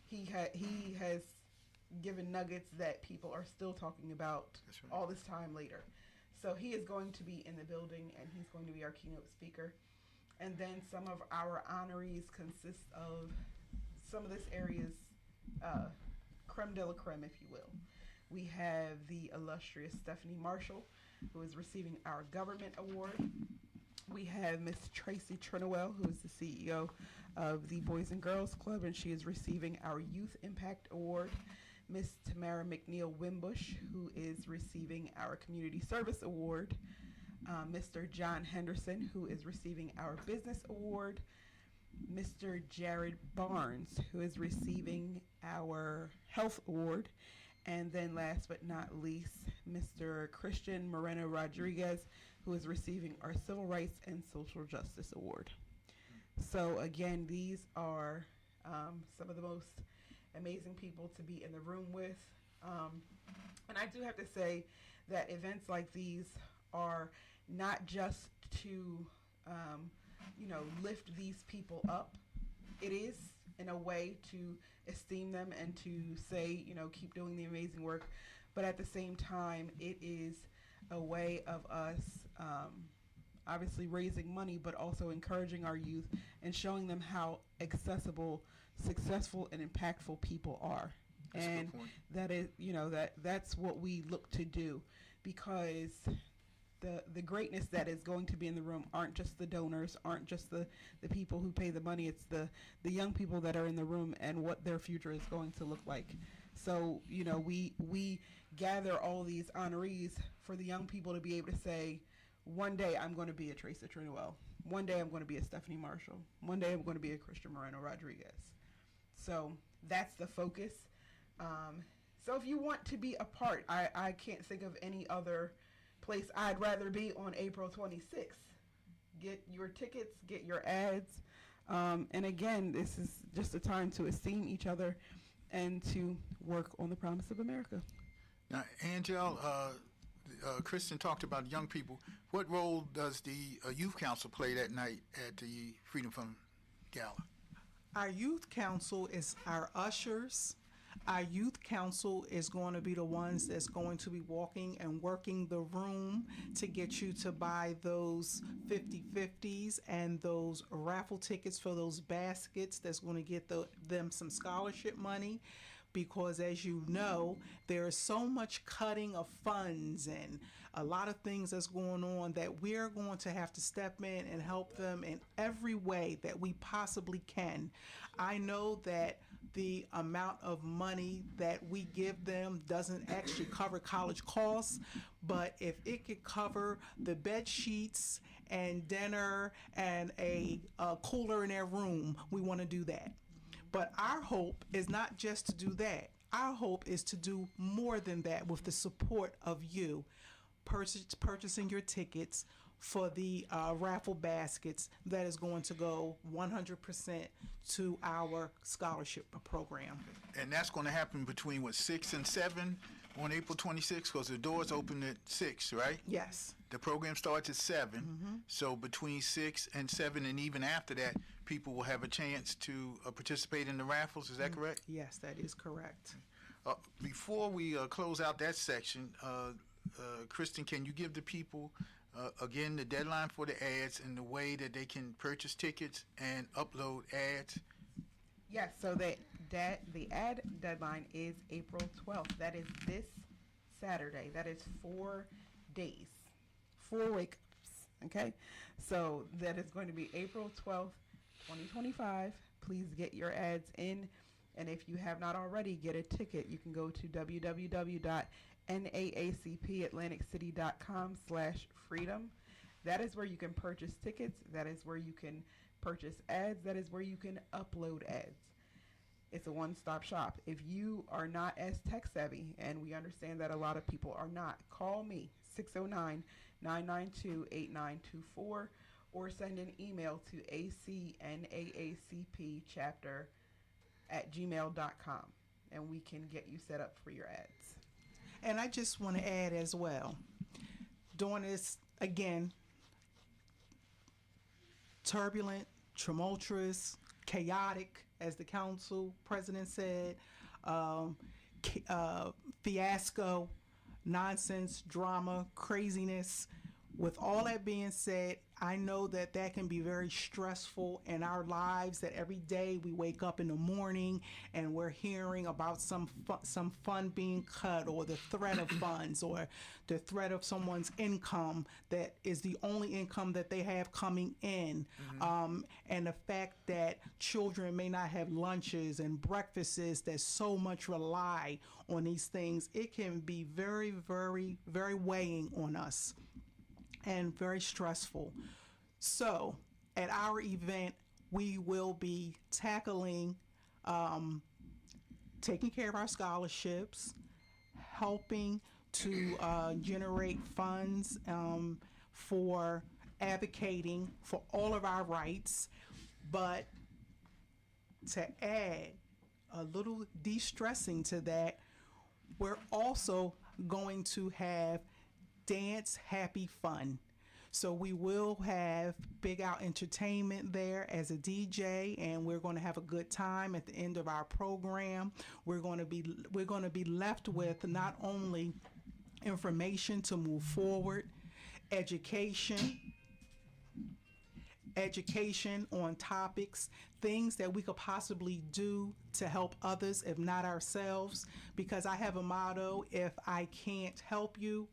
He has given nuggets that people are still talking about all this time later. So he is going to be in the building, and he's going to be our keynote speaker. And then some of our honorees consist of some of this area's creme de la creme, if you will. We have the illustrious Stephanie Marshall, who is receiving our government award. We have Miss Tracy Trinowell, who is the CEO of the Boys and Girls Club, and she is receiving our Youth Impact Award. Miss Tamara McNeil Wimbush, who is receiving our Community Service Award. Mr. John Henderson, who is receiving our Business Award. Mr. Jared Barnes, who is receiving our Health Award. And then last but not least, Mr. Christian Moreno Rodriguez, who is receiving our Civil Rights and Social Justice Award. So again, these are some of the most amazing people to be in the room with. And I do have to say that events like these are not just to, lift these people up. It is in a way to esteem them and to say, keep doing the amazing work. But at the same time, it is a way of us obviously raising money, but also encouraging our youth and showing them how accessible, successful, and impactful people are. That's and that is, that's what we look to do, because the greatness that is going to be in the room aren't just the donors, aren't just the people who pay the money. It's the young people that are in the room and what their future is going to look like. So, we gather all these honorees for the young people to be able to say, one day I'm going to be a Tracy Trinowell. One day I'm going to be a Stephanie Marshall. One day I'm going to be a Christian Moreno Rodriguez. So that's the focus. So if you want to be a part, I can't think of any other place I'd rather be on April 26th. Get your tickets, get your ads. And again, this is just a time to esteem each other and to work on the promise of America. Now, Angel, Kristen talked about young people. What role does the Youth Council play that night at the Freedom Fund Gala? Our youth council is our ushers. Our youth council is going to be the ones that's going to be walking and working the room to get you to buy those 50/50s and those raffle tickets for those baskets that's going to get them some scholarship money. Because as you know, there is so much cutting of funds and a lot of things that's going on that we're going to have to step in and help them in every way that we possibly can. I know that the amount of money that we give them doesn't actually cover college costs, but if it could cover the bed sheets and dinner and a cooler in their room, we want to do that. But our hope is not just to do that. Our hope is to do more than that with the support of you, purchasing your tickets for the raffle baskets that is going to go 100% to our scholarship program. And that's going to happen between, what, 6 and 7 on April 26th? Because the doors open at 6, right? Yes. The program starts at 7. So between 6 and 7, and even after that, people will have a chance to participate in the raffles. Is that correct? Yes, that is correct. Before we close out that section, Kristen, can you give the people, again, the deadline for the ads and the way that they can purchase tickets and upload ads? Yes, so the ad deadline is April 12th. That is this Saturday. That is 4 days, 4 wake-ups, okay? So that is going to be April 12th, 2025. Please get your ads in. And if you have not already, get a ticket. You can go to www.naacpatlanticcity.com/freedom. That is where you can purchase tickets. That is where you can purchase ads. That is where you can upload ads. It's a one-stop shop. If you are not as tech-savvy, and we understand that a lot of people are not, call me, 609-992-8924, or send an email to acnaacpchapter@gmail.com, and we can get you set up for your ads. And I just want to add as well, during this, again, turbulent, tumultuous, chaotic, as the council president said, fiasco, nonsense, drama, craziness. With all that being said, I know that that can be very stressful in our lives, that every day we wake up in the morning and we're hearing about some fund being cut, or the threat of funds, or the threat of someone's income that is the only income that they have coming in. And the fact that children may not have lunches and breakfasts that so much rely on these things. It can be very, very, very weighing on us and very stressful. So at our event, we will be tackling taking care of our scholarships, helping to generate funds for advocating for all of our rights, but to add a little de-stressing to that, we're also going to have dance happy fun. So we will have Big Out Entertainment there as a DJ, and we're going to have a good time at the end of our program. We're going to be left with not only information to move forward, education on topics, things that we could possibly do to help others, if not ourselves. Because I have a motto: if I can't help you,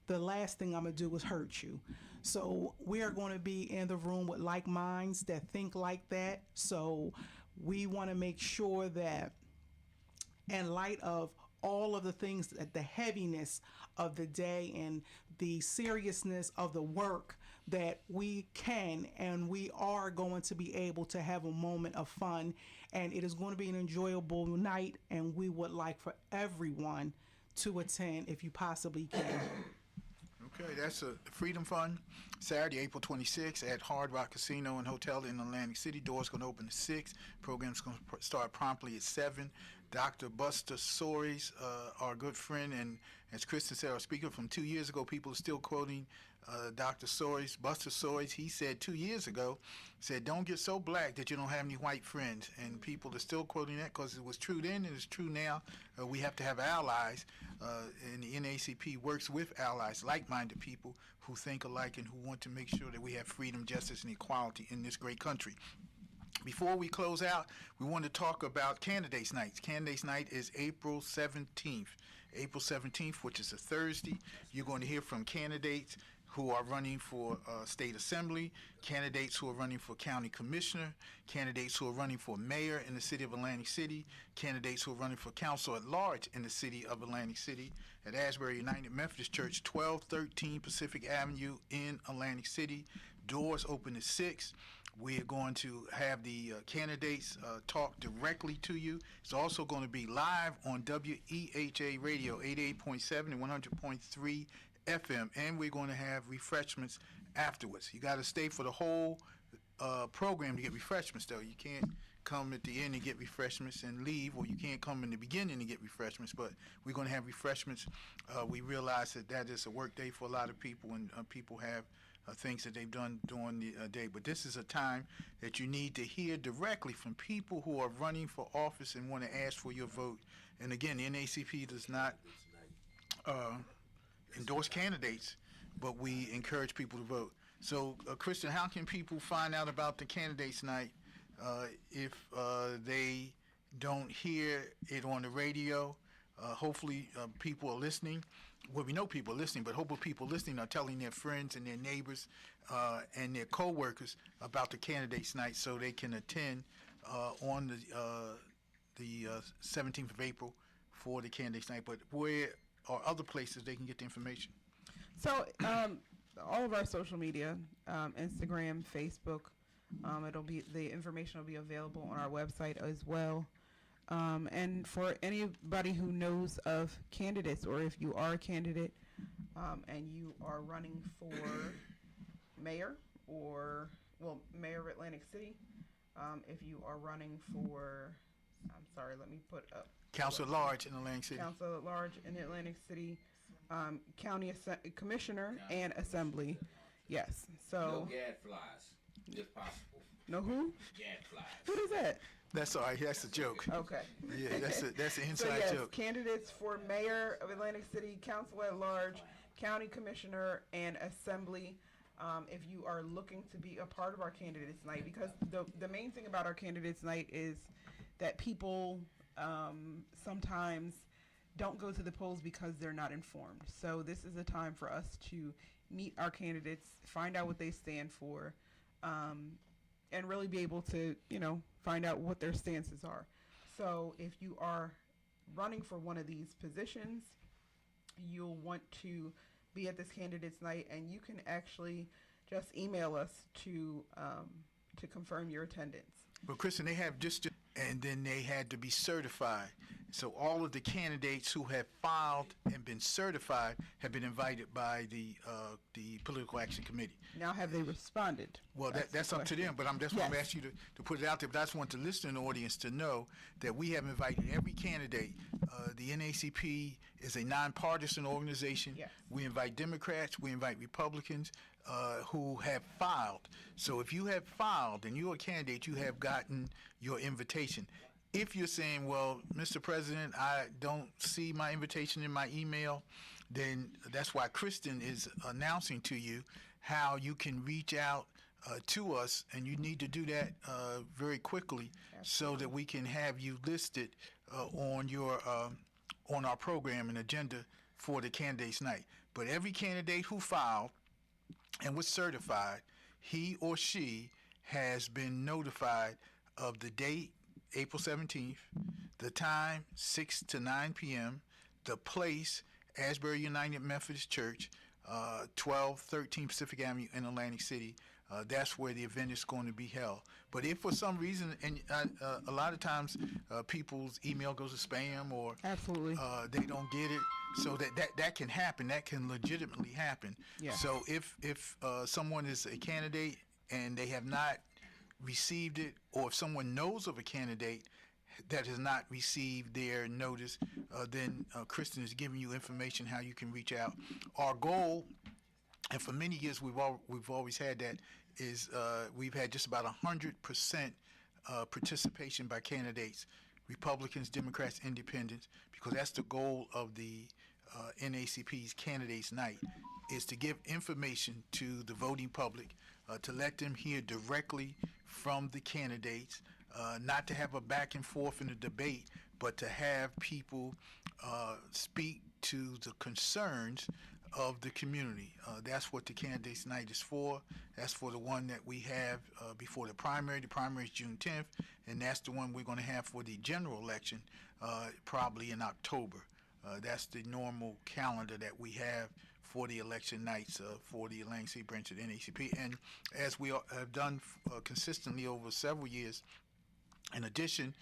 the last thing I'm going to do is hurt you. So we are going to be in the room with like minds that think like that. So we want to make sure that, in light of all of the things, that the heaviness of the day and the seriousness of the work, that we can and we are going to be able to have a moment of fun, and it is going to be an enjoyable night, and we would like for everyone to attend if you possibly can. Okay, that's a Freedom Fund, Saturday, April 26th at Hard Rock Casino and Hotel in Atlantic City. Doors going to open at 6. Program's going to start promptly at 7. Dr. Buster Soares, our good friend, and as Kristen said, our speaker from 2 years ago, people are still quoting Dr. Soares, Buster Soares. He said 2 years ago, said, don't get so black that you don't have any white friends. And people are still quoting that because it was true then and it's true now. We have to have allies, and the NAACP works with allies, like-minded people who think alike and who want to make sure that we have freedom, justice, and equality in this great country. Before we close out, we want to talk about Candidates Night. Candidates Night is April 17th. April 17th, which is a Thursday. You're going to hear from candidates who are running for state assembly, candidates who are running for county commissioner, candidates who are running for mayor in the city of Atlantic City, candidates who are running for council at large in the city of Atlantic City at Asbury United Methodist Church, 1213 Pacific Avenue in Atlantic City. Doors open at 6. We are going to have the candidates talk directly to you. It's also going to be live on WEHA Radio, 88.7 and 100.3 FM, and we're going to have refreshments afterwards. You got to stay for the whole program to get refreshments, though. You can't come at the end and get refreshments and leave, or you can't come in the beginning and get refreshments, but we're going to have refreshments. We realize that is a work day for a lot of people, and people have things that they've done during the day. But this is a time that you need to hear directly from people who are running for office and want to ask for your vote. And again, the NAACP does not endorse candidates, but we encourage people to vote. So, Kristen, how can people find out about the candidates night if they don't hear it on the radio? Hopefully people are listening. Well, we know people are listening, but hopefully people listening are telling their friends and their neighbors and their co-workers about the candidates night so they can attend on the 17th of April for the candidates night. But where are other places they can get the information? So all of our social media, Instagram, Facebook, the information will be available on our website as well. And for anybody who knows of candidates, or if you are a candidate and you are running for mayor mayor of Atlantic City, if you are running for, let me put up. Council at large in Atlantic City. Council at large in Atlantic City, county commissioner and assembly. Yes. So. No gadflies, if possible. No who? Gadflies. What is that? That's all right. That's a joke. Okay. Yeah, that's an inside So yes, joke. candidates for mayor of Atlantic City, council at large, county commissioner, and assembly. If you are looking to be a part of our candidates night, because the main thing about our candidates night is that people sometimes don't go to the polls because they're not informed. So this is a time for us to meet our candidates, find out what they stand for, and really be able to, find out what their stances are. So if you are running for one of these positions, you'll want to be at this candidates night, and you can actually just email us to confirm your attendance. But Kristen, they have and then they had to be certified. So all of the candidates who have filed and been certified have been invited by the Political Action Committee. Now, have they responded? Well, that's up to them, but I'm just going to ask you to put it out there. But I just want the listening audience to know that we have invited every candidate. The NAACP is a nonpartisan organization. Yes. We invite Democrats, we invite Republicans who have filed. So if you have filed and you're a candidate, you have gotten your invitation. If you're saying, well, Mr. President, I don't see my invitation in my email, then that's why Kristen is announcing to you how you can reach out to us, and you need to do that very quickly. Absolutely. So that we can have you listed on our program and agenda for the candidates night. But every candidate who filed and was certified, he or she has been notified of the date, April 17th, the time, 6 to 9 p.m., the place, Asbury United Methodist Church, 1213 Pacific Avenue in Atlantic City. That's where the event is going to be held. But if for some reason, and a lot of times people's email goes to spam, or absolutely they don't get it, so that can happen. That can legitimately happen. Yeah. So if someone is a candidate and they have not received it, or if someone knows of a candidate that has not received their notice, then Kristen is giving you information how you can reach out. Our goal, and for many years we've always had that, is we've had just about 100% participation by candidates, Republicans, Democrats, Independents, because that's the goal of the NAACP's Candidates Night, is to give information to the voting public, to let them hear directly from the candidates, not to have a back and forth in a debate, but to have people speak to the concerns of the community. That's what the Candidates Night is for. That's for the one that we have before the primary. The primary is June 10th, and that's the one we're going to have for the general election probably in October. That's the normal calendar that we have for the election nights for the Atlantic City branch of the NAACP. And as we have done consistently over several years, in addition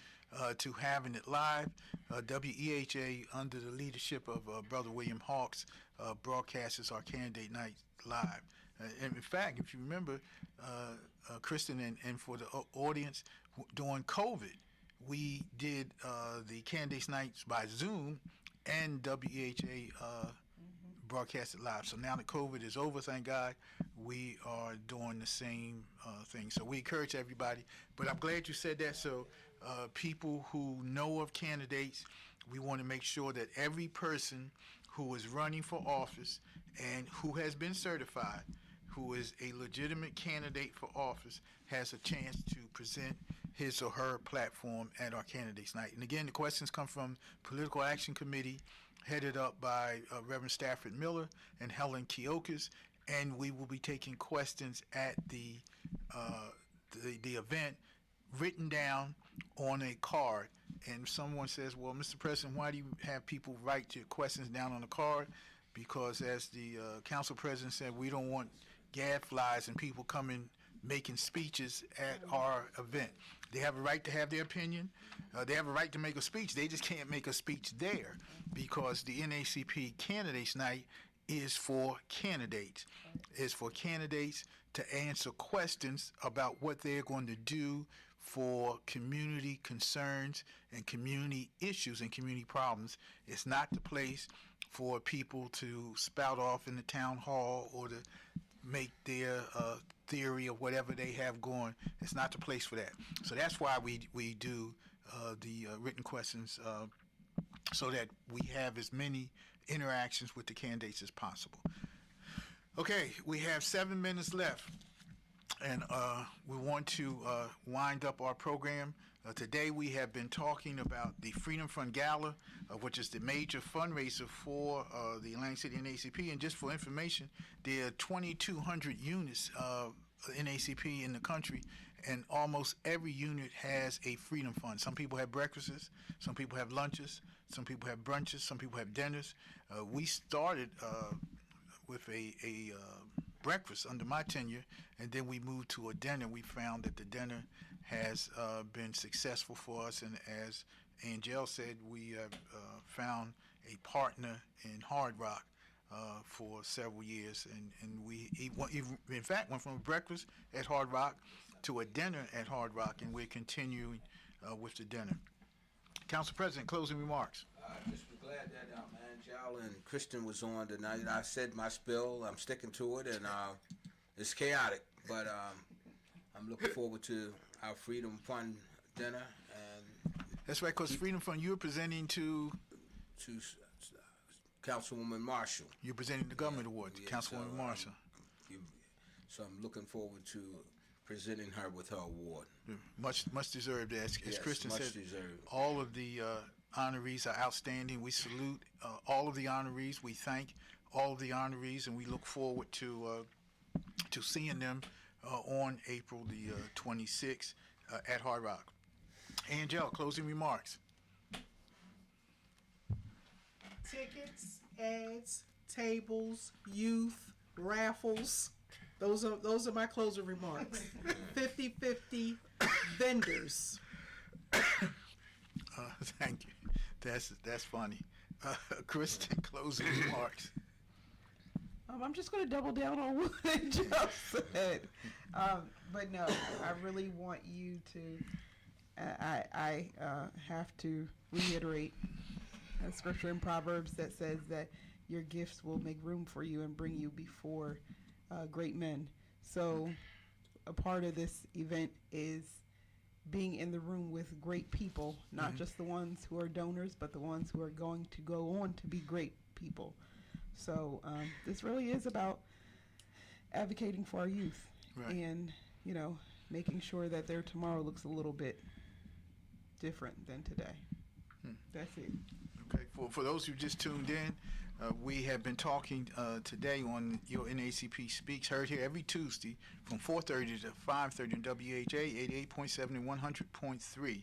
to having it live, WEHA, under the leadership of Brother William Hawks, broadcasts our Candidate Night live. And in fact, if you remember, Kristen, and for the audience, during COVID, we did the Candidates Nights by Zoom, and WEHA broadcasted live. So now that COVID is over, thank God, we are doing the same thing. So we encourage everybody. But I'm glad you said that. So people who know of candidates, we want to make sure that every person who is running for office and who has been certified, who is a legitimate candidate for office, has a chance to present his or her platform at our Candidates Night. And again, the questions come from Political Action Committee, headed up by Reverend Stafford Miller and Helen Keokas, and we will be taking questions at the event, written down on a card. And if someone says, well, Mr. President, why do you have people write your questions down on a card? Because as the council president said, we don't want gadflies and people coming making speeches at our event. They have a right to have their opinion. They have a right to make a speech. They just can't make a speech there, because the NAACP Candidates Night is for candidates. It's for candidates to answer questions about what they're going to do for community concerns and community issues and community problems. It's not the place for people to spout off in the town hall or to make their theory of whatever they have going. It's not the place for that. So that's why we do the written questions, so that we have as many interactions with the candidates as possible. Okay, we have 7 minutes left, and we want to wind up our program. Today we have been talking about the Freedom Fund Gala, which is the major fundraiser for the Atlantic City NAACP. And just for information, there are 2,200 units of NAACP in the country, and almost every unit has a Freedom Fund. Some people have breakfasts, some people have lunches, some people have brunches, some people have dinners. We started with a breakfast under my tenure, and then we moved to a dinner. We found that the dinner has been successful for us, and as Angel said, we have found a partner in Hard Rock for several years, and we in fact went from a breakfast at Hard Rock to a dinner at Hard Rock, and we're continuing with the dinner. Council President, closing remarks. Just glad that Angel and Kristen was on tonight. I said my spill. I'm sticking to it, and it's chaotic, but I'm looking forward to our Freedom Fund dinner. And that's right, because Freedom Fund, you're presenting to Councilwoman Marshall. You're presenting the Government Award to Councilwoman Marshall. So I'm looking forward to presenting her with her award. Much deserved. As yes, Kristen said, deserved. All of the honorees are outstanding. We salute all of the honorees. We thank all of the honorees, and we look forward to seeing them on April the 26th at Hard Rock. Angel, closing remarks. Tickets, ads, tables, youth, raffles. Those are my closing remarks. 50-50 vendors. Thank you. That's funny. Kristen, closing remarks. I'm just going to double down on what Joe said. But no, I really want you to, I have to reiterate a scripture in Proverbs that says that your gifts will make room for you and bring you before great men. So a part of this event is being in the room with great people, not just the ones who are donors, but the ones who are going to go on to be great people. So this really is about advocating for our youth, right, and, making sure that their tomorrow looks a little bit different than today. That's it. Okay. For those who just tuned in, we have been talking today on your NAACP Speaks, heard here every Tuesday from 4:30 to 5:30 on WHA 88.7 and 100.3.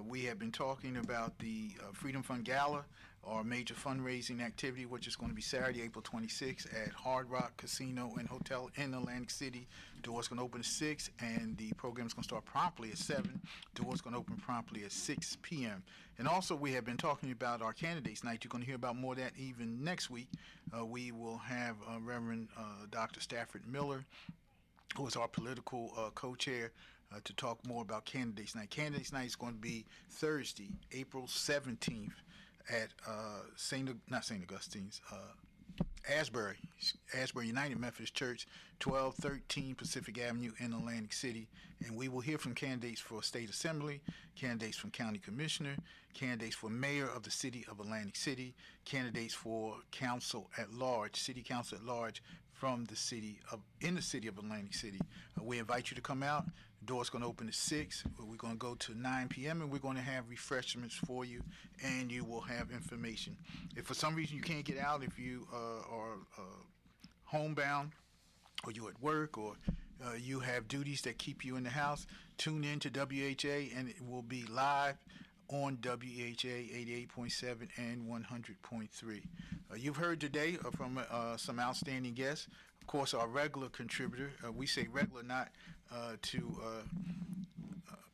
We have been talking about the Freedom Fund Gala, our major fundraising activity, which is going to be Saturday, April 26th at Hard Rock Casino and Hotel in Atlantic City. Doors going to open at 6, and the program is going to start promptly at 7. Doors going to open promptly at 6 p.m. And also, we have been talking about our Candidates Night. You're going to hear about more of that even next week, we will have Reverend Dr. Stafford Miller, who is our political co-chair, to talk more about Candidates Night. Candidates Night is going to be Thursday, April 17th at not St. Augustine's, Asbury United Methodist Church, 1213 Pacific Avenue in Atlantic City. And we will hear from candidates for State Assembly, candidates from County Commissioner, candidates for Mayor of the City of Atlantic City, candidates for Council at Large, City Council at Large from the city of Atlantic City. We invite you to come out. The door's going to open at 6. We're going to go to 9 p.m. and we're going to have refreshments for you, and you will have information. If for some reason you can't get out, if you are homebound, or you're at work, or you have duties that keep you in the house, tune in to WHA, and it will be live on WHA 88.7 and 100.3. You've heard today from some outstanding guests. Of course, our regular contributor, we say regular not to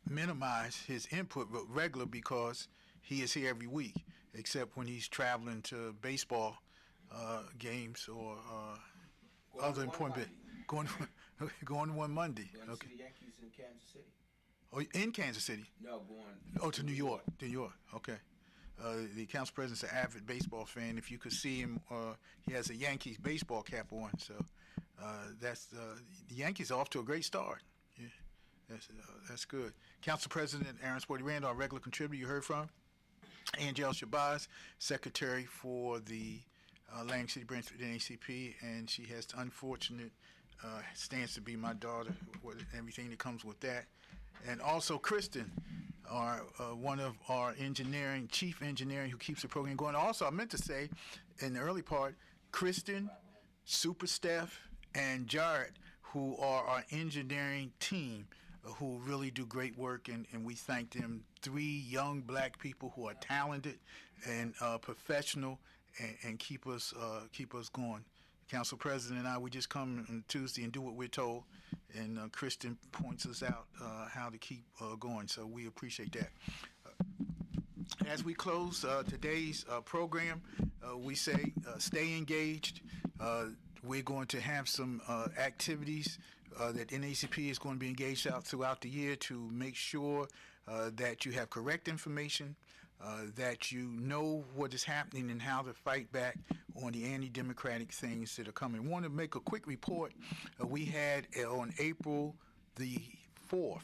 minimize his input, but regular because he is here every week, except when he's traveling to baseball games or other important going to one Monday. Going to Okay. see the Yankees in Kansas City. Oh, in Kansas City. No, going. Oh, to New York. New York. Okay. The council president's an avid baseball fan. If you could see him, he has a Yankees baseball cap on. So that's the Yankees are off to a great start. Yeah, that's good. Council President Aaron Sporty Randall, our regular contributor, you heard from. Angel Shabazz, secretary for the Atlantic City branch of the NACP, and she has the unfortunate stance to be my daughter, with everything that comes with that. And also Kristen, one of our chief engineering, who keeps the program going. Also, I meant to say in the early part, Kristen, Super Steph, and Jared, who are our engineering team, who really do great work, and we thank them. 3 young black people who are talented and professional, and keep us going. Council President and I, we just come on Tuesday and do what we're told, and Kristen points us out how to keep going, so we appreciate that. As we close today's program, we say stay engaged. We're going to have some activities that NACP is going to be engaged out throughout the year to make sure that you have correct information, that you know what is happening and how to fight back on the anti-democratic things that are coming. I want to make a quick report. We had on April the 4th,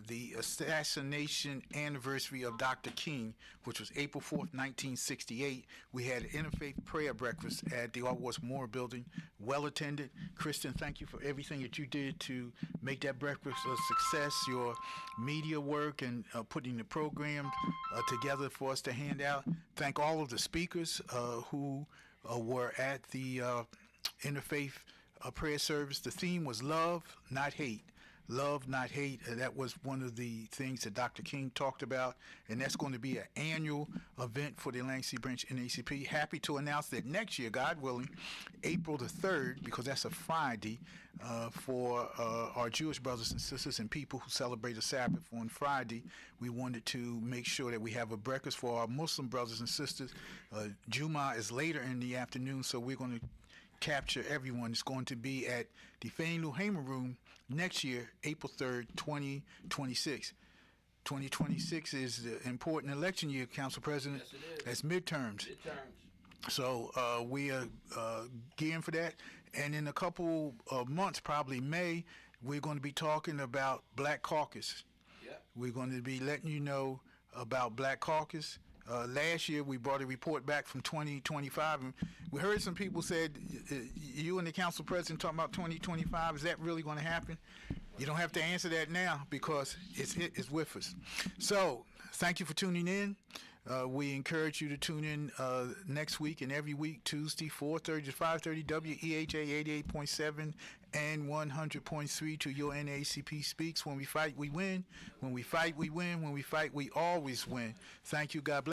the assassination anniversary of Dr. King, which was April 4th, 1968. We had an interfaith prayer breakfast at the Allworth Memorial Building, well attended. Kristen, thank you for everything that you did to make that breakfast a success, your media work and putting the program together for us to hand out. Thank all of the speakers who were at the interfaith prayer service. The theme was love, not hate. Love, not hate. That was one of the things that Dr. King talked about, and that's going to be an annual event for the Atlantic City Branch NACP. Happy to announce that next year, God willing, April the 3rd, because that's a Friday, for our Jewish brothers and sisters and people who celebrate the Sabbath on Friday, we wanted to make sure that we have a breakfast for our Muslim brothers and sisters. Juma is later in the afternoon, so we're going to capture everyone. It's going to be at the Fannie Lou Hamer Room next year, April 3rd, 2026. 2026 is the important election year, Council President. Yes, it is. That's midterms. So we are gearing for that. And in a couple of months, probably May, we're going to be talking about Black Caucus. Yep. We're going to be letting you know about Black Caucus. Last year, we brought a report back from 2025, and we heard some people said, you and the council president talking about 2025, is that really going to happen? You don't have to answer that now because it's with us. So, thank you for tuning in. We encourage you to tune in next week and every week, Tuesday, 4:30 to 5:30, WEHA 88.7 and 100.3 to your NACP Speaks. When we fight, we win. When we fight, we win. When we fight, we always win. Thank you. God bless.